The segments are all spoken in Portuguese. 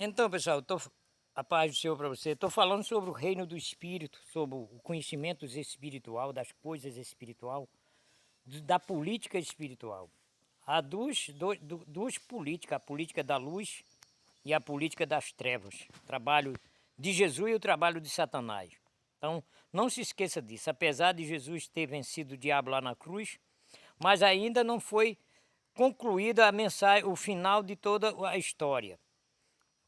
Então, pessoal, a paz do Senhor para você. Estou falando sobre o reino do Espírito, sobre o conhecimento espiritual, das coisas espiritual, da política espiritual. Há duas políticas, a política da luz e a política das trevas. O trabalho de Jesus e o trabalho de Satanás. Então, não se esqueça disso. Apesar de Jesus ter vencido o diabo lá na cruz, mas ainda não foi concluída a mensagem, o final de toda a história.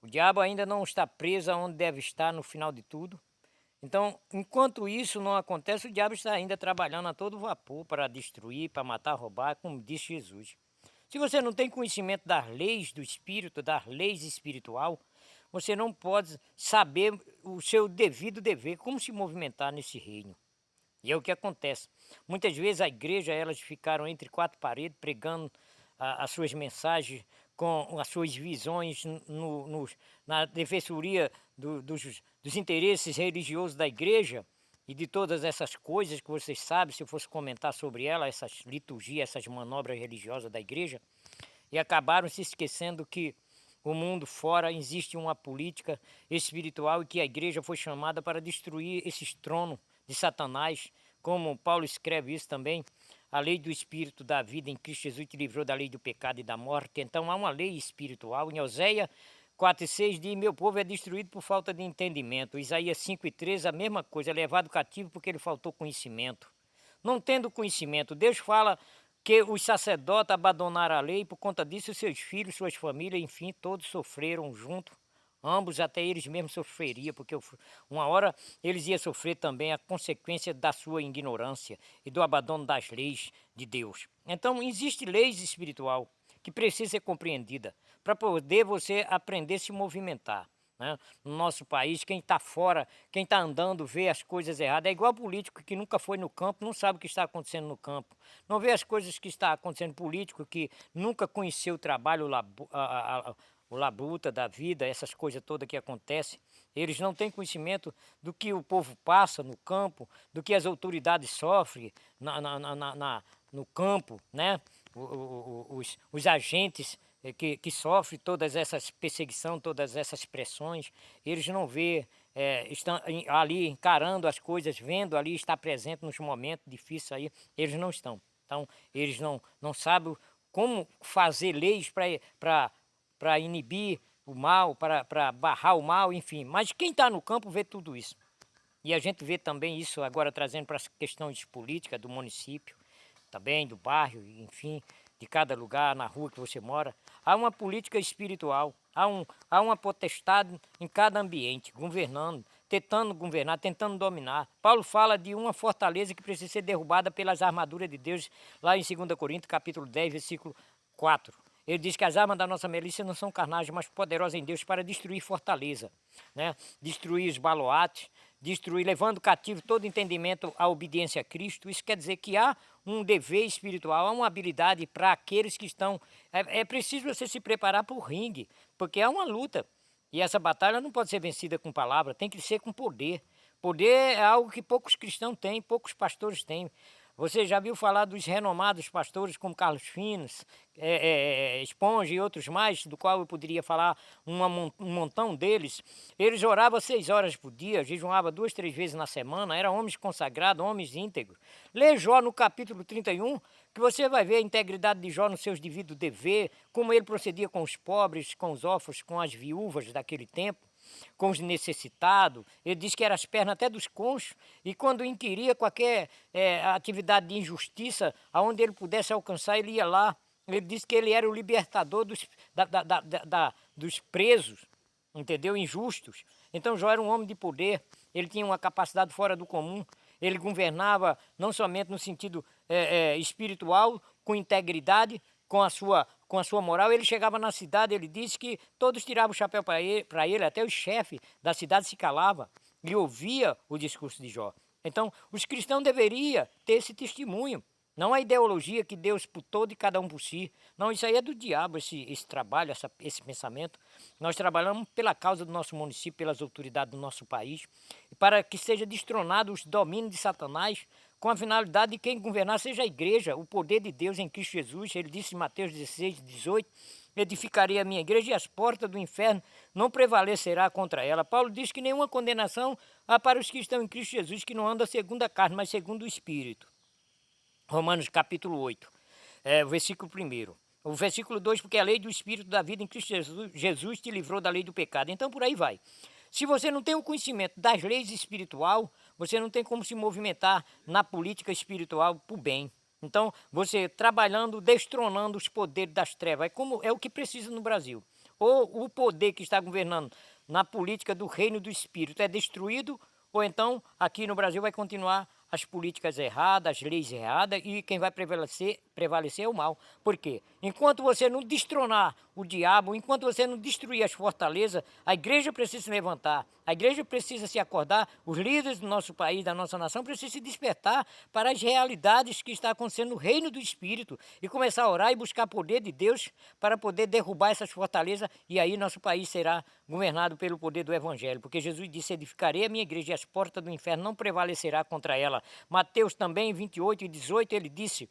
O diabo ainda não está preso onde deve estar no final de tudo. Então, enquanto isso não acontece, o diabo está ainda trabalhando a todo vapor para destruir, para matar, roubar, como disse Jesus. Se você não tem conhecimento das leis do Espírito, das leis espiritual, você não pode saber o seu devido dever, como se movimentar nesse reino. E é o que acontece. Muitas vezes a igreja, elas ficaram entre quatro paredes, pregando as suas mensagens, com as suas visões na defensoria dos interesses religiosos da igreja e de todas essas coisas que vocês sabem, se eu fosse comentar sobre ela, essas liturgias, essas manobras religiosas da igreja, e acabaram se esquecendo que o mundo fora existe uma política espiritual e que a igreja foi chamada para destruir esses tronos de Satanás, como Paulo escreve isso também, a lei do Espírito da vida em Cristo Jesus te livrou da lei do pecado e da morte. Então há uma lei espiritual. Em Oséias 4,6 diz, meu povo é destruído por falta de entendimento. Isaías 5,13 a mesma coisa, é levado cativo porque ele faltou conhecimento. Não tendo conhecimento, Deus fala que os sacerdotes abandonaram a lei, e por conta disso seus filhos, suas famílias, enfim, todos sofreram junto. Ambos, até eles mesmos sofreriam, porque uma hora eles iam sofrer também a consequência da sua ignorância e do abandono das leis de Deus. Então, existe leis espiritual que precisa ser compreendida para poder você aprender a se movimentar. Né? No nosso país, quem está fora, quem está andando, vê as coisas erradas. É igual político que nunca foi no campo, não sabe o que está acontecendo no campo. Não vê as coisas que está acontecendo, político que nunca conheceu o trabalho, o labuta da vida, essas coisas todas que acontecem. Eles não têm conhecimento do que o povo passa no campo, do que as autoridades sofrem no campo, né? Os agentes que sofrem todas essas perseguições, todas essas pressões, eles não vê, estão ali encarando as coisas, vendo ali, estar presente nos momentos difíceis aí, eles não estão. Então, eles não sabem como fazer leis para inibir o mal, para barrar o mal, enfim. Mas quem está no campo vê tudo isso. E a gente vê também isso agora trazendo para as questões políticas do município, também do bairro, enfim, de cada lugar, na rua que você mora. Há uma política espiritual, há uma potestade em cada ambiente, governando, tentando governar, tentando dominar. Paulo fala de uma fortaleza que precisa ser derrubada pelas armaduras de Deus, lá em 2 Coríntios, capítulo 10, versículo 4. Ele diz que as armas da nossa milícia não são carnais, mas poderosas em Deus para destruir fortaleza, né? Destruir os baluartes, destruir, levando cativo todo entendimento à obediência a Cristo. Isso quer dizer que há um dever espiritual, há uma habilidade para aqueles que estão... É preciso você se preparar para o ringue, porque há uma luta. E essa batalha não pode ser vencida com palavra, tem que ser com poder. Poder é algo que poucos cristãos têm, poucos pastores têm. Você já viu falar dos renomados pastores como Carlos Finos, Esponja e outros mais, do qual eu poderia falar um montão deles. Eles oravam 6 horas por dia, jejuavam 2, 3 vezes na semana, eram homens consagrados, homens íntegros. Lê Jó no capítulo 31, que você vai ver a integridade de Jó nos seus devidos dever, como ele procedia com os pobres, com os órfãos, com as viúvas daquele tempo, com os necessitados. Ele diz que era as pernas até dos conchos, e quando inquiria qualquer atividade de injustiça, aonde ele pudesse alcançar, ele ia lá. Ele disse que ele era o libertador dos presos, entendeu? Injustos. Então Jó era um homem de poder, ele tinha uma capacidade fora do comum, ele governava não somente no sentido espiritual, com integridade, com a sua moral. Ele chegava na cidade, ele disse que todos tiravam o chapéu para ele, até o chefe da cidade se calava e ouvia o discurso de Jó. Então, os cristãos deveriam ter esse testemunho, não a ideologia que Deus por todo e cada um por si. Não, isso aí é do diabo, esse trabalho, esse pensamento. Nós trabalhamos pela causa do nosso município, pelas autoridades do nosso país, para que seja destronado os domínios de Satanás, com a finalidade de quem governar seja a igreja, o poder de Deus em Cristo Jesus. Ele disse em Mateus 16, 18, edificarei a minha igreja e as portas do inferno não prevalecerá contra ela. Paulo diz que nenhuma condenação há para os que estão em Cristo Jesus, que não andam segundo a carne, mas segundo o Espírito. Romanos capítulo 8, o versículo 1. O versículo 2, porque a lei do Espírito da vida em Cristo Jesus te livrou da lei do pecado. Então por aí vai. Se você não tem o conhecimento das leis espiritual, você não tem como se movimentar na política espiritual para o bem. Então, você trabalhando, destronando os poderes das trevas, é o que precisa no Brasil. Ou o poder que está governando na política do reino do Espírito é destruído, ou então aqui no Brasil vai continuar as políticas erradas, as leis erradas, e quem vai prevalecer é o mal. Por quê? Enquanto você não destronar o diabo, enquanto você não destruir as fortalezas, a igreja precisa se levantar, a igreja precisa se acordar, os líderes do nosso país, da nossa nação, precisam se despertar para as realidades que está acontecendo no reino do Espírito e começar a orar e buscar poder de Deus para poder derrubar essas fortalezas, e aí nosso país será governado pelo poder do Evangelho, porque Jesus disse: edificarei a minha igreja e as portas do inferno não prevalecerá contra ela. Mateus também, 28 e 18, ele disse: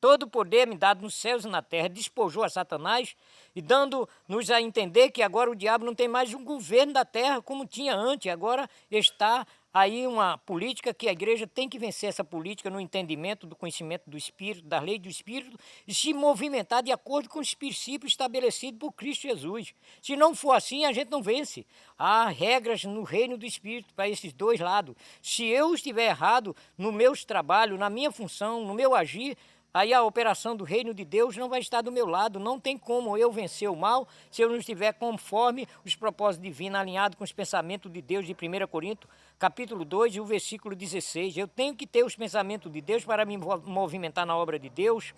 todo o poder me dado nos céus e na terra, despojou a Satanás e dando-nos a entender que agora o diabo não tem mais um governo da terra como tinha antes. Agora está aí uma política que a igreja tem que vencer essa política no entendimento do conhecimento do Espírito, da lei do Espírito, e se movimentar de acordo com os princípios estabelecidos por Cristo Jesus. Se não for assim, a gente não vence. Há regras no reino do Espírito para esses dois lados. Se eu estiver errado no meu trabalho, na minha função, no meu agir, aí a operação do reino de Deus não vai estar do meu lado. Não tem como eu vencer o mal se eu não estiver conforme os propósitos divinos, alinhado com os pensamentos de Deus de 1 Coríntios, capítulo 2 e o versículo 16. Eu tenho que ter os pensamentos de Deus para me movimentar na obra de Deus,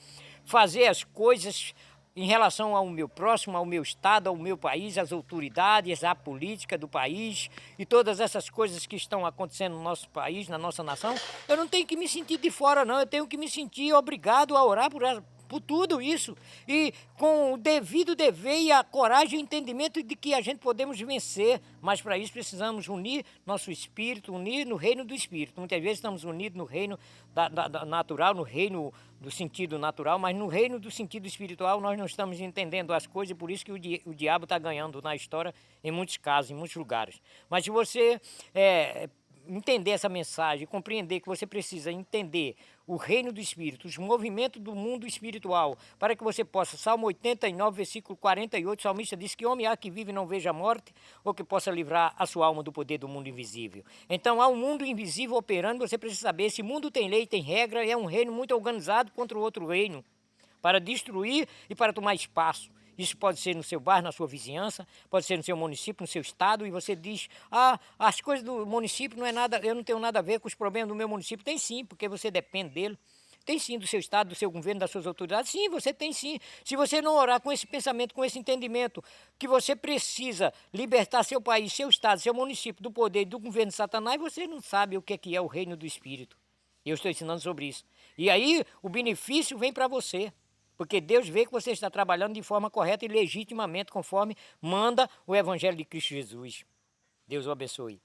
fazer as coisas em relação ao meu próximo, ao meu estado, ao meu país, às autoridades, à política do país e todas essas coisas que estão acontecendo no nosso país, na nossa nação. Eu não tenho que me sentir de fora, não. Eu tenho que me sentir obrigado a orar por tudo isso, e com o devido dever e a coragem e o entendimento de que a gente podemos vencer, mas para isso precisamos unir nosso espírito, unir no reino do Espírito. Muitas vezes estamos unidos no reino da natural, no reino do sentido natural, mas no reino do sentido espiritual nós não estamos entendendo as coisas, e por isso que o diabo está ganhando na história em muitos casos, em muitos lugares. Mas se você entender essa mensagem, compreender que você precisa entender o reino do Espírito, os movimentos do mundo espiritual, para que você possa, Salmo 89, versículo 48, o salmista diz que homem há que vive e não veja a morte, ou que possa livrar a sua alma do poder do mundo invisível. Então há um mundo invisível operando, você precisa saber, esse mundo tem lei, tem regra, é um reino muito organizado contra o outro reino, para destruir e para tomar espaço. Isso pode ser no seu bairro, na sua vizinhança, pode ser no seu município, no seu estado, e você diz: as coisas do município não é nada, eu não tenho nada a ver com os problemas do meu município. Tem sim, porque você depende dele. Tem sim, do seu estado, do seu governo, das suas autoridades. Sim, você tem sim. Se você não orar com esse pensamento, com esse entendimento, que você precisa libertar seu país, seu estado, seu município do poder do governo de Satanás, você não sabe o que é o reino do Espírito. Eu estou ensinando sobre isso. E aí o benefício vem para você. Porque Deus vê que você está trabalhando de forma correta e legitimamente, conforme manda o Evangelho de Cristo Jesus. Deus o abençoe.